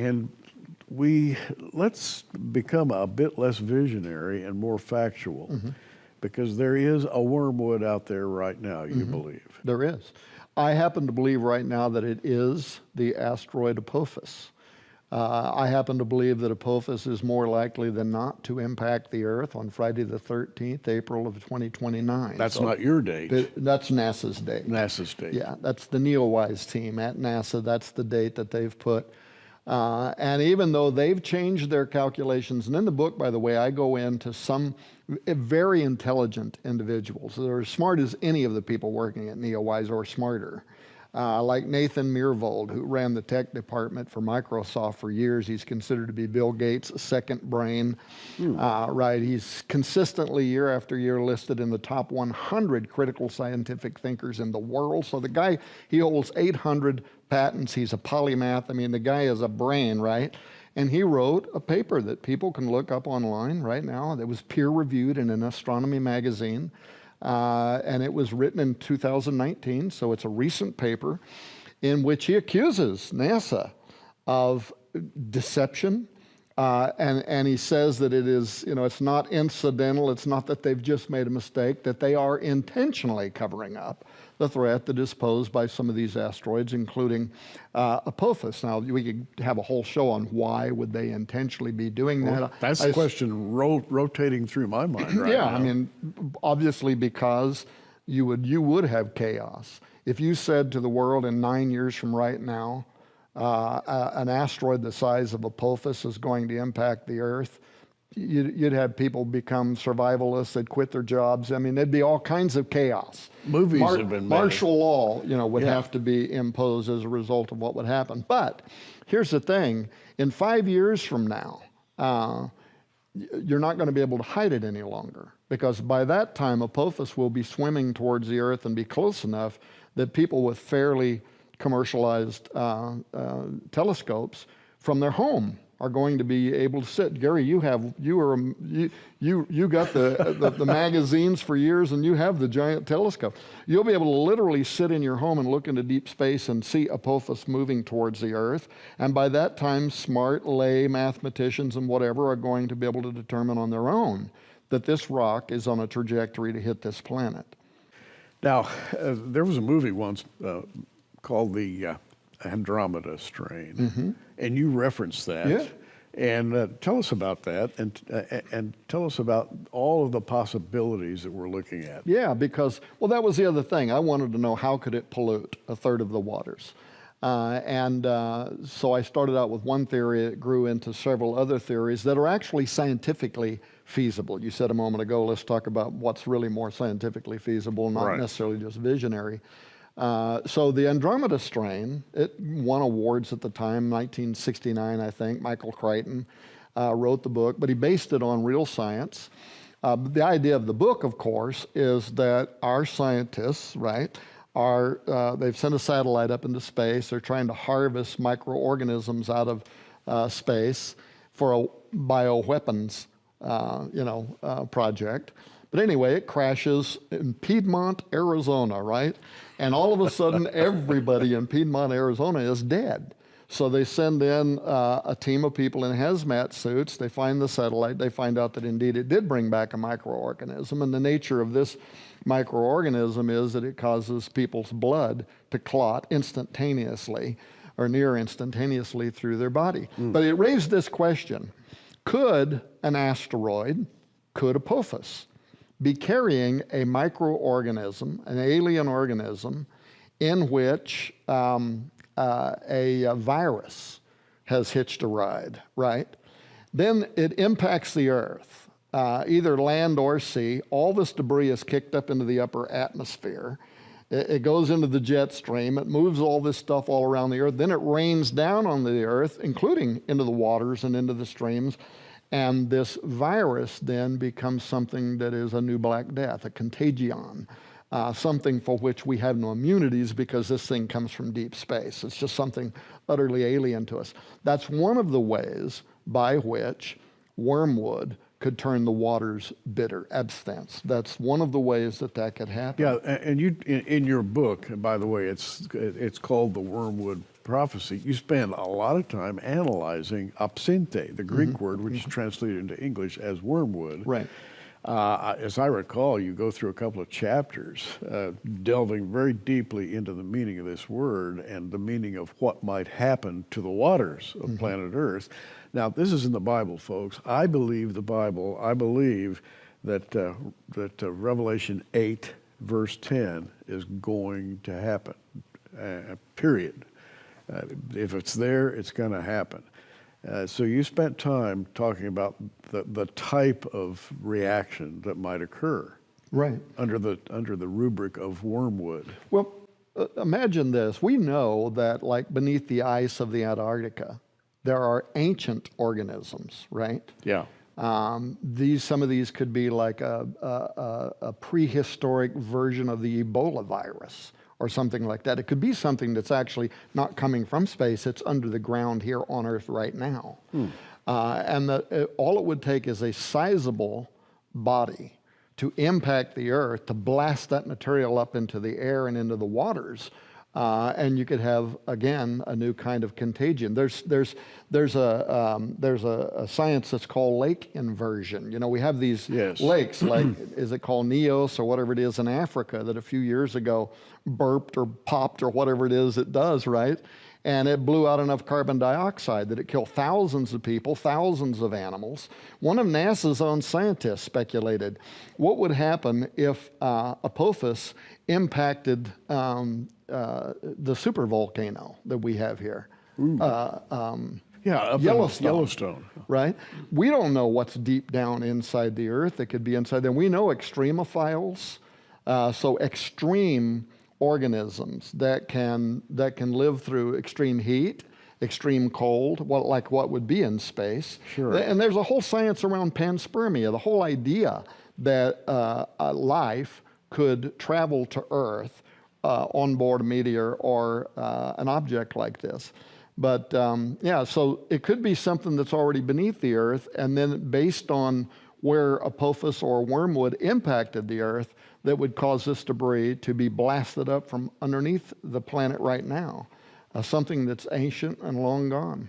And let's become a bit less visionary and more factual, because there is a wormwood out there right now, you believe. There is. I happen to believe right now that it is the asteroid Apophis. I happen to believe that Apophis is more likely than not to impact the Earth on Friday the 13th, April of 2029. That's not your date. That's NASA's date. NASA's date. Yeah, that's the NEOWISE team at NASA. That's the date that they've put. And even though they've changed their calculations, and in the book, by the way, I go into some very intelligent individuals. They're as smart as any of the people working at NEOWISE or smarter. Like Nathan Myhrvold, who ran the tech department for Microsoft for years. He's considered to be Bill Gates' second brain. Right? He's consistently, year after year, listed in the top 100 critical scientific thinkers in the world. So the guy, he holds 800 patents. He's a polymath. I mean, the guy is a brain, right? And he wrote a paper that people can look up online right now that was peer-reviewed in an astronomy magazine. And it was written in 2019, so it's a recent paper, in which he accuses NASA of deception. And he says that it is, it's not incidental, it's not that they've just made a mistake, that they are intentionally covering up the threat that is posed by some of these asteroids, including Apophis. Now, we could have a whole show on why would they intentionally be doing that. Well, that's the question rotating through my mind right now. I mean, obviously because you would have chaos. If you said to the world in 9 years from right now, an asteroid the size of Apophis is going to impact the Earth, you'd have people become survivalists. They'd quit their jobs. I mean, there'd be all kinds of chaos. Movies have been made. Martial law, would have to be imposed as a result of what would happen. But here's the thing: in 5 years from now, you're not going to be able to hide it any longer, because by that time, Apophis will be swimming towards the Earth and be close enough that people with fairly commercialized telescopes from their home are going to be able to sit. Gary, you got the magazines for years, and you have the giant telescope. You'll be able to literally sit in your home and look into deep space and see Apophis moving towards the Earth. And by that time, smart lay mathematicians and whatever are going to be able to determine on their own that this rock is on a trajectory to hit this planet. Now, there was a movie once called the Andromeda Strain, and you referenced that. Yeah. And tell us about that, and tell us about all of the possibilities that we're looking at. Yeah, because, well, that was the other thing. I wanted to know, how could it pollute a third of the waters? So I started out with one theory. It grew into several other theories that are actually scientifically feasible. You said a moment ago, let's talk about what's really more scientifically feasible, not necessarily just visionary. So the Andromeda Strain, it won awards at the time, 1969, I think. Michael Crichton wrote the book, but he based it on real science. The idea of the book, of course, is that our scientists, they've sent a satellite up into space. They're trying to harvest microorganisms out of space for a bioweapons, project. But anyway, it crashes in Piedmont, Arizona, right? And all of a sudden, everybody in Piedmont, Arizona is dead. So they send in a team of people in hazmat suits. They find the satellite. They find out that indeed it did bring back a microorganism. And the nature of this microorganism is that it causes people's blood to clot instantaneously or near instantaneously through their body. But it raised this question: could an asteroid, could Apophis, be carrying a microorganism, an alien organism, in which a virus has hitched a ride, right? Then it impacts the Earth, either land or sea. All this debris is kicked up into the upper atmosphere. It goes into the jet stream. It moves all this stuff all around the Earth. Then it rains down on the Earth, including into the waters and into the streams. And this virus then becomes something that is a new Black Death, a contagion, something for which we have no immunities because this thing comes from deep space. It's just something utterly alien to us. That's one of the ways by which wormwood could turn the waters bitter, absence. That's one of the ways that could happen. Yeah, and you in your book, and by the way, it's called The Wormwood Prophecy. You spend a lot of time analyzing absinthe, the Greek word, which is translated into English as wormwood. Right. As I recall, you go through a couple of chapters delving very deeply into the meaning of this word and the meaning of what might happen to the waters of planet Earth. Now, this is in the Bible, folks. I believe the Bible. I believe that Revelation 8, verse 10 is going to happen, period. If it's there, it's going to happen. So you spent time talking about the type of reaction that might occur, Right. under the rubric of wormwood. Well, imagine this. We know that, like, beneath the ice of the Antarctica, there are ancient organisms, right? Yeah. Some of these could be like a prehistoric version of the Ebola virus or something like that. It could be something that's actually not coming from space. It's under the ground here on Earth right now. And all it would take is a sizable body to impact the Earth, to blast that material up into the air and into the waters. And you could have, again, a new kind of contagion. There's a science that's called lake inversion. You know, we have these lakes, like, is it called Neos or whatever it is in Africa, that a few years ago burped or popped or whatever it is it does, right? And it blew out enough carbon dioxide that it killed thousands of people, thousands of animals. One of NASA's own scientists speculated what would happen if Apophis impacted the supervolcano that we have here. Yellowstone. Right? We don't know what's deep down inside the Earth that could be inside there. We know extremophiles, so extreme organisms that can live through extreme heat, extreme cold, like what would be in space. Sure. And there's a whole science around panspermia, the whole idea that life could travel to Earth on board a meteor or an object like this. But so it could be something that's already beneath the Earth, and then based on where Apophis or wormwood impacted the Earth, that would cause this debris to be blasted up from underneath the planet right now, something that's ancient and long gone.